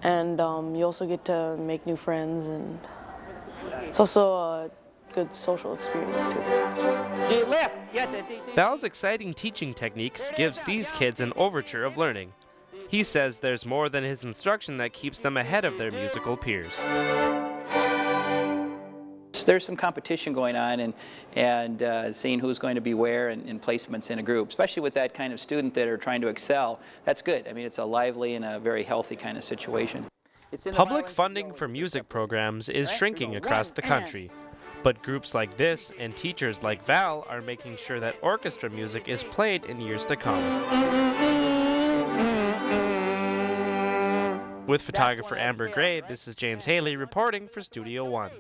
and you also get to make new friends, and it's also a good social experience too. Val's exciting teaching techniques gives these kids an overture of learning. He says there's more than his instruction that keeps them ahead of their musical peers. There's some competition going on and seeing who's going to be where and placements in a group, especially with that kind of student that are trying to excel. That's good. I mean, it's a lively and a very healthy kind of situation. Public funding for music programs is shrinking across the country, but groups like this and teachers like Val are making sure that orchestra music is played in years to come. With photographer Amber Gray, this is James Haley reporting for Studio One.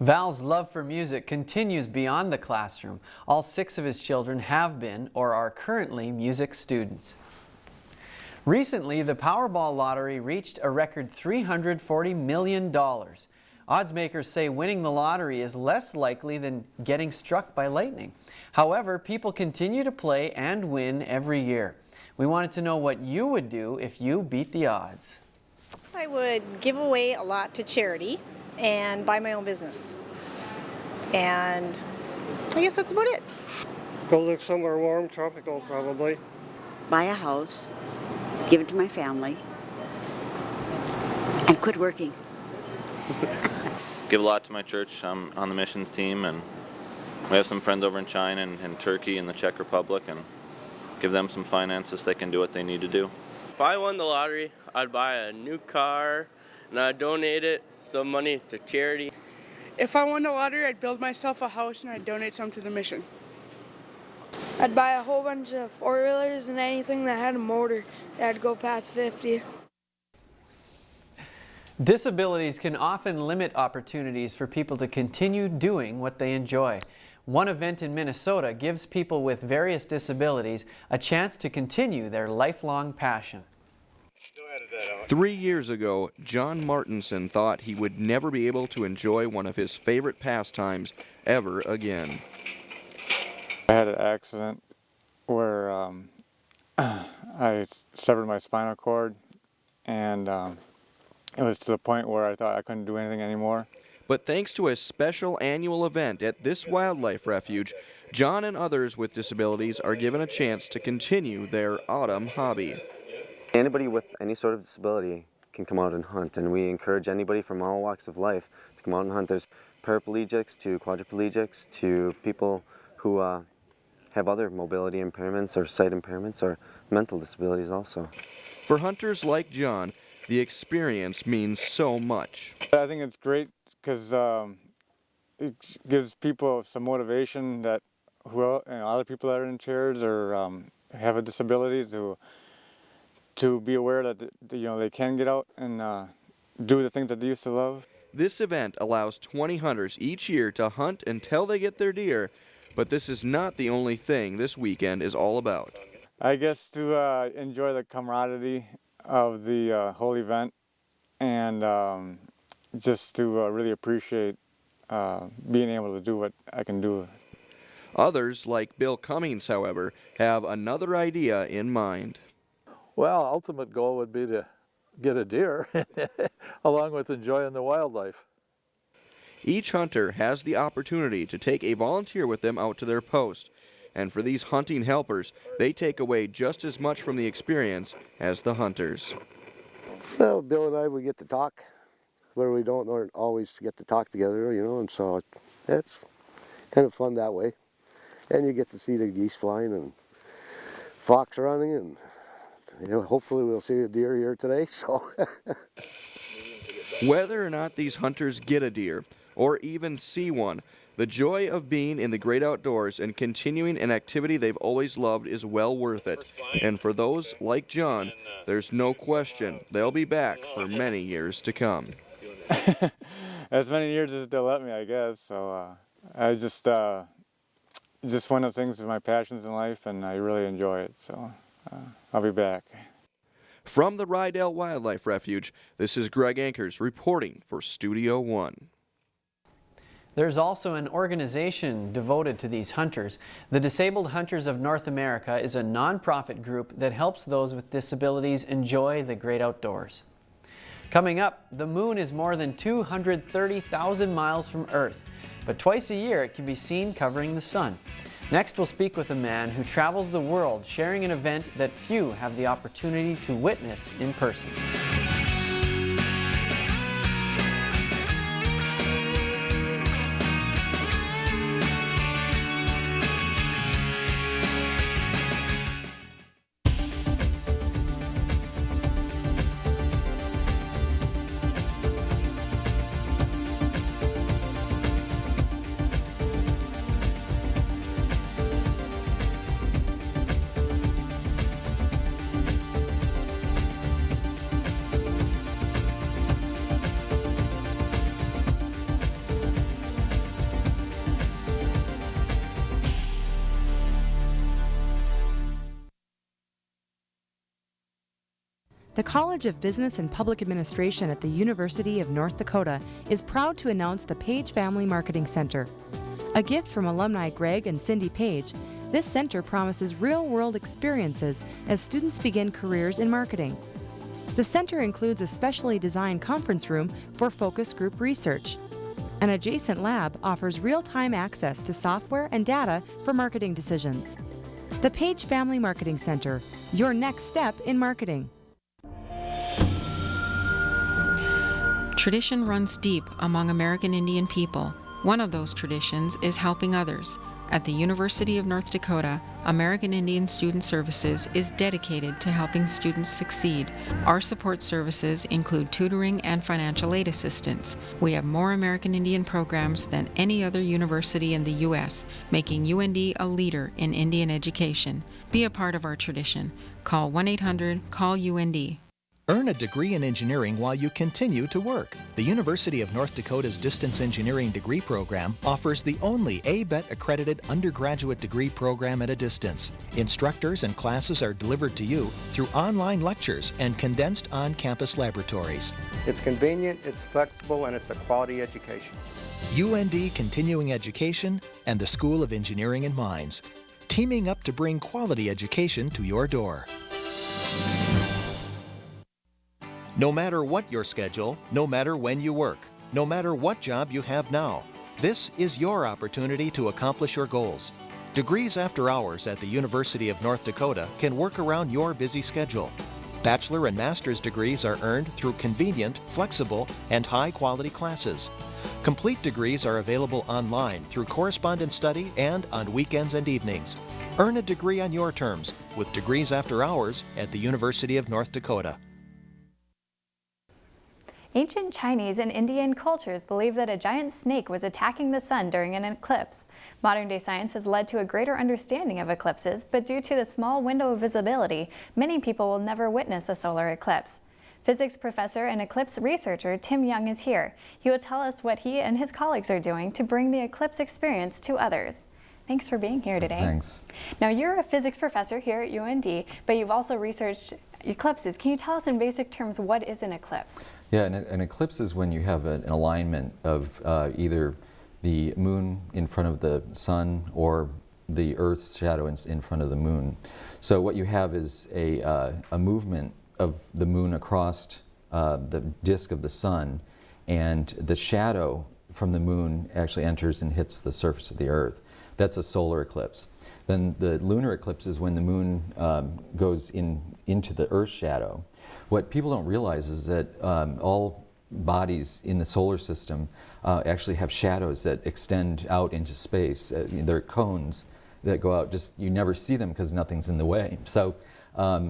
Val's love for music continues beyond the classroom. All 6 of his children have been or are currently music students. Recently, the Powerball Lottery reached a record $340 million. Odds makers say winning the lottery is less likely than getting struck by lightning. However, people continue to play and win every year. We wanted to know what you would do if you beat the odds. I would give away a lot to charity and buy my own business and I guess that's about it. Go live somewhere warm, tropical probably. Buy a house, give it to my family, and quit working. Give a lot to my church. I'm on the missions team, and we have some friends over in China and Turkey and the Czech Republic, and give them some finances so they can do what they need to do. If I won the lottery, I'd buy a new car and I'd donate it, some money to charity. If I won the lottery, I'd build myself a house and I'd donate some to the mission. I'd buy a whole bunch of four-wheelers and anything that had a motor that'd go past 50. Disabilities can often limit opportunities for people to continue doing what they enjoy. One event in Minnesota gives people with various disabilities a chance to continue their lifelong passion. 3 years ago, John Martinson thought he would never be able to enjoy one of his favorite pastimes ever again. I had an accident where I severed my spinal cord, and it was to the point where I thought I couldn't do anything anymore. But thanks to a special annual event at this wildlife refuge, John and others with disabilities are given a chance to continue their autumn hobby. Anybody with any sort of disability can come out and hunt, and we encourage anybody from all walks of life to come out and hunt. There's paraplegics to quadriplegics to people who have other mobility impairments or sight impairments or mental disabilities also. For hunters like John, the experience means so much. I think it's great because it gives people some motivation that other people that are in chairs or have a disability to be aware that they can get out and do the things that they used to love. This event allows 20 hunters each year to hunt until they get their deer, but this is not the only thing this weekend is all about. I guess to enjoy the camaraderie of the whole event and just to really appreciate being able to do what I can do. Others, like Bill Cummings, however, have another idea in mind. Well, ultimate goal would be to get a deer along with enjoying the wildlife. Each hunter has the opportunity to take a volunteer with them out to their post. And for these hunting helpers, they take away just as much from the experience as the hunters. Well, Bill and I, we get to talk where we don't always get to talk together, and so it's kind of fun that way. And you get to see the geese flying and fox running, and hopefully we'll see a deer here today. So, whether or not these hunters get a deer or even see one, the joy of being in the great outdoors and continuing an activity they've always loved is well worth it. And for those like John, there's no question they'll be back for many years to come. As many years as they'll let me, I guess. So I just one of the things of my passions in life, and I really enjoy it. So I'll be back. From the Rydell Wildlife Refuge, this is Greg Ankers reporting for Studio One. There's also an organization devoted to these hunters. The Disabled Hunters of North America is a nonprofit group that helps those with disabilities enjoy the great outdoors. Coming up, the moon is more than 230,000 miles from Earth, but twice a year it can be seen covering the sun. Next, we'll speak with a man who travels the world sharing an event that few have the opportunity to witness in person. The College of Business and Public Administration at the University of North Dakota is proud to announce the Page Family Marketing Center. A gift from alumni Greg and Cindy Page, this center promises real-world experiences as students begin careers in marketing. The center includes a specially designed conference room for focus group research. An adjacent lab offers real-time access to software and data for marketing decisions. The Page Family Marketing Center, your next step in marketing. Tradition runs deep among American Indian people. One of those traditions is helping others. At the University of North Dakota, American Indian Student Services is dedicated to helping students succeed. Our support services include tutoring and financial aid assistance. We have more American Indian programs than any other university in the U.S., making UND a leader in Indian education. Be a part of our tradition. Call 1-800-CALL-UND. Earn a degree in engineering while you continue to work. The University of North Dakota's Distance Engineering degree program offers the only ABET accredited undergraduate degree program at a distance. Instructors and classes are delivered to you through online lectures and condensed on-campus laboratories. It's convenient, it's flexible, and it's a quality education. UND Continuing Education and the School of Engineering and Mines, teaming up to bring quality education to your door. No matter what your schedule, no matter when you work, no matter what job you have now, this is your opportunity to accomplish your goals. Degrees After Hours at the University of North Dakota can work around your busy schedule. Bachelor and master's degrees are earned through convenient, flexible, and high-quality classes. Complete degrees are available online through correspondence study and on weekends and evenings. Earn a degree on your terms with Degrees After Hours at the University of North Dakota. Ancient Chinese and Indian cultures believed that a giant snake was attacking the sun during an eclipse. Modern-day science has led to a greater understanding of eclipses, but due to the small window of visibility, many people will never witness a solar eclipse. Physics professor and eclipse researcher Tim Young is here. He will tell us what he and his colleagues are doing to bring the eclipse experience to others. Thanks for being here today. Thanks. Now, you're a physics professor here at UND, but you've also researched eclipses. Can you tell us in basic terms what is an eclipse? Yeah, an eclipse is when you have an alignment of either the moon in front of the sun or the Earth's shadow in front of the moon. So what you have is a movement of the moon across the disk of the sun, and the shadow from the moon actually enters and hits the surface of the Earth. That's a solar eclipse. Then the lunar eclipse is when the moon goes into the Earth's shadow. What people don't realize is that all bodies in the solar system actually have shadows that extend out into space. They're cones that go out, just you never see them because nothing's in the way. So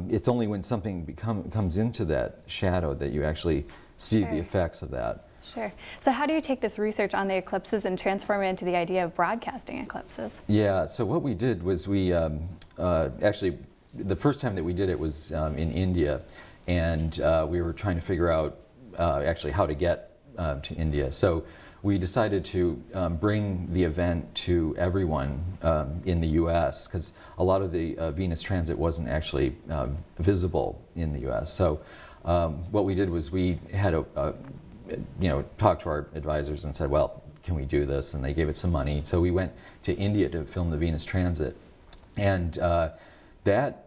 it's only when something comes into that shadow that you actually see the effects of that. Sure. So how do you take this research on the eclipses and transform it into the idea of broadcasting eclipses? Yeah, so what we did was we actually, the first time that we did it was in India, and we were trying to figure out actually how to get to India. So we decided to bring the event to everyone in the U.S. because a lot of the Venus transit wasn't actually visible in the U.S. So what we did was we had talked to our advisors and said, well, can we do this? And they gave it some money. So we went to India to film the Venus transit. And that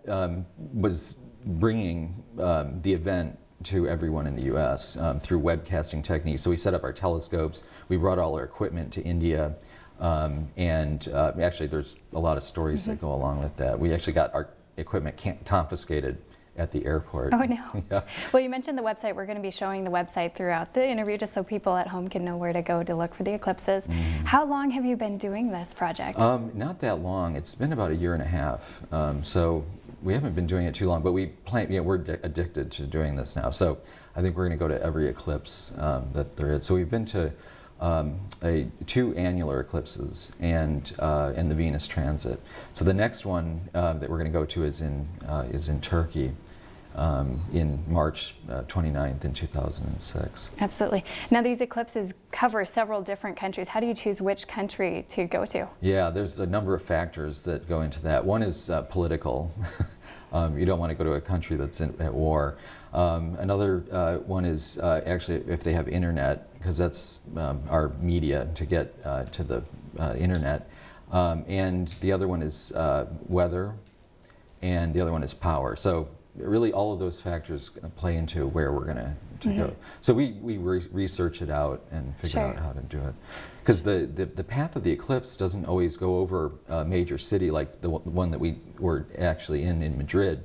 was bringing the event to everyone in the U.S. Through webcasting techniques. So we set up our telescopes, we brought all our equipment to India, and actually there's a lot of stories that go along with that. We actually got our equipment confiscated at the airport. Oh, no. Yeah. Well, you mentioned the website. We're going to be showing the website throughout the interview just so people at home can know where to go to look for the eclipses. How long have you been doing this project? Not that long. It's been about 1.5 years. So we haven't been doing it too long, but we plan, we're addicted to doing this now. So I think we're going to go to every eclipse that there is. So we've been to 2 annular eclipses and the Venus transit. So the next one that we're going to go to is in Turkey in March 29th in 2006. Absolutely. Now these eclipses cover several different countries. How do you choose which country to go to? Yeah, there's a number of factors that go into that. One is political. You don't want to go to a country that's at war. Another one is actually if they have internet, because that's our media to get to the internet. And the other one is weather, and the other one is power. So really all of those factors play into where we're going to to go. So we research it out and figure out how to do it. Because the path of the eclipse doesn't always go over a major city like the one that we were actually in Madrid.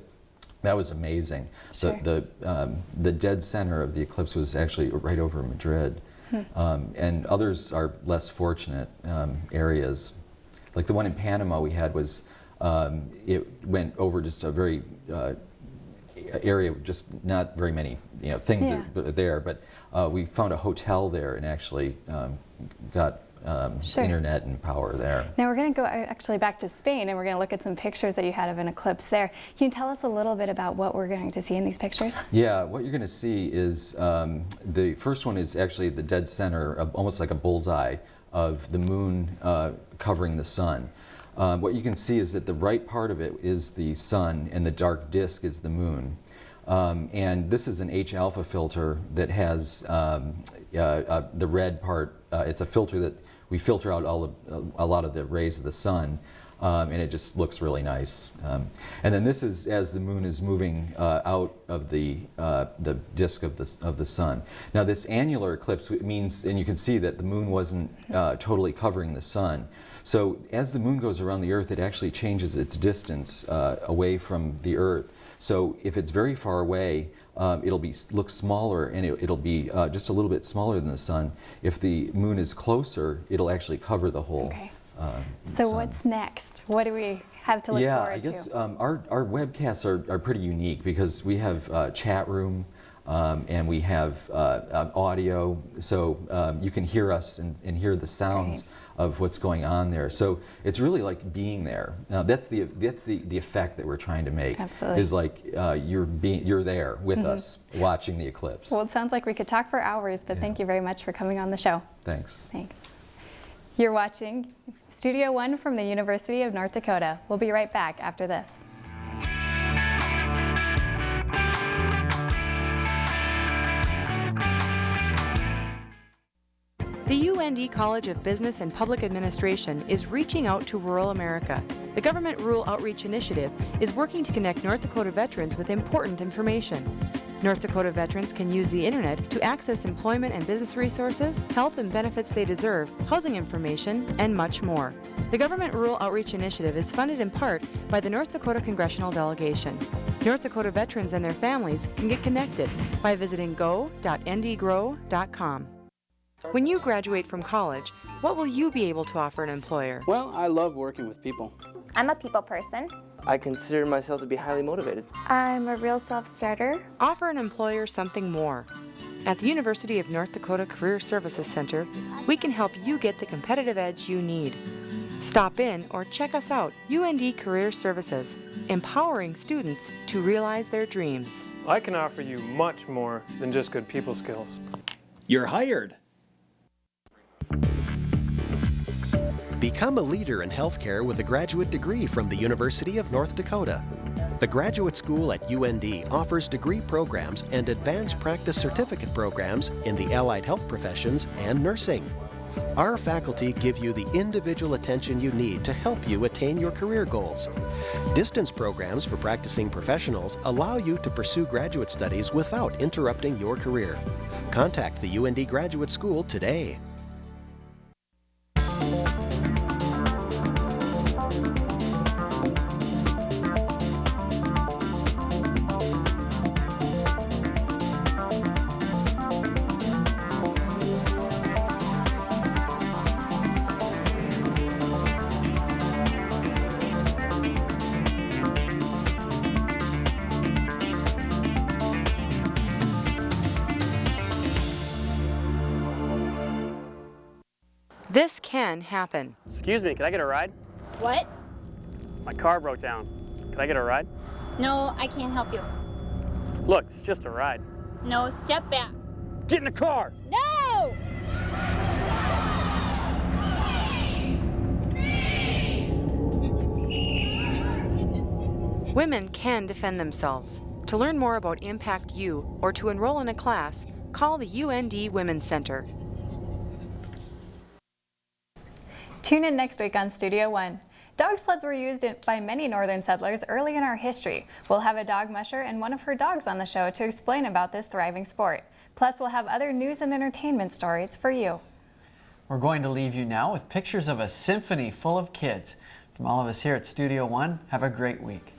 That was amazing. The dead center of the eclipse was actually right over Madrid. And others are less fortunate areas. Like the one in Panama we had was, it went over just a very area, just not very many things there, but we found a hotel there and actually got internet and power there. Now we're going to go actually back to Spain, and we're going to look at some pictures that you had of an eclipse there. Can you tell us a little bit about what we're going to see in these pictures? Yeah, what you're going to see is the first one is actually the dead center, almost like a bullseye of the moon covering the sun. What you can see is that the right part of it is the sun and the dark disk is the moon. And this is an H-alpha filter that has the red part. It's a filter that we filter out a lot of the rays of the sun, and it just looks really nice. And then this is as the moon is moving out of the disk of the sun. Now this annular eclipse means, and you can see that the moon wasn't totally covering the sun. So as the moon goes around the Earth, it actually changes its distance away from the Earth. So if it's very far away, it'll look smaller, and it'll be just a little bit smaller than the sun. If the moon is closer, it'll actually cover the whole So what's next? What do we have to look forward to? Yeah, I guess our webcasts are pretty unique because we have chat room, and we have audio, so you can hear us and hear the sounds of what's going on there. So it's really like being there. That's the effect that we're trying to make. Absolutely. Is like you're there with us watching the eclipse. Well, it sounds like we could talk for hours, but thank you very much for coming on the show. Thanks. Thanks. You're watching Studio One from the University of North Dakota. We'll be right back after this. The UND College of Business and Public Administration is reaching out to rural America. The Government Rural Outreach Initiative is working to connect North Dakota veterans with important information. North Dakota veterans can use the internet to access employment and business resources, health and benefits they deserve, housing information, and much more. The Government Rural Outreach Initiative is funded in part by the North Dakota Congressional Delegation. North Dakota veterans and their families can get connected by visiting go.ndgrow.com. When you graduate from college, what will you be able to offer an employer? Well, I love working with people. I'm a people person. I consider myself to be highly motivated. I'm a real self-starter. Offer an employer something more. At the University of North Dakota Career Services Center, we can help you get the competitive edge you need. Stop in or check us out, UND Career Services, empowering students to realize their dreams. I can offer you much more than just good people skills. You're hired. Become a leader in healthcare with a graduate degree from the University of North Dakota. The Graduate School at UND offers degree programs and advanced practice certificate programs in the allied health professions and nursing. Our faculty give you the individual attention you need to help you attain your career goals. Distance programs for practicing professionals allow you to pursue graduate studies without interrupting your career. Contact the UND Graduate School today. This can happen. Excuse me, can I get a ride? What? My car broke down. Can I get a ride? No, I can't help you. Look, it's just a ride. No, step back. Get in the car! No! Women can defend themselves. To learn more about Impact U or to enroll in a class, call the UND Women's Center. Tune in next week on Studio One. Dog sleds were used by many northern settlers early in our history. We'll have a dog musher and one of her dogs on the show to explain about this thriving sport. Plus, we'll have other news and entertainment stories for you. We're going to leave you now with pictures of a symphony full of kids. From all of us here at Studio One, have a great week.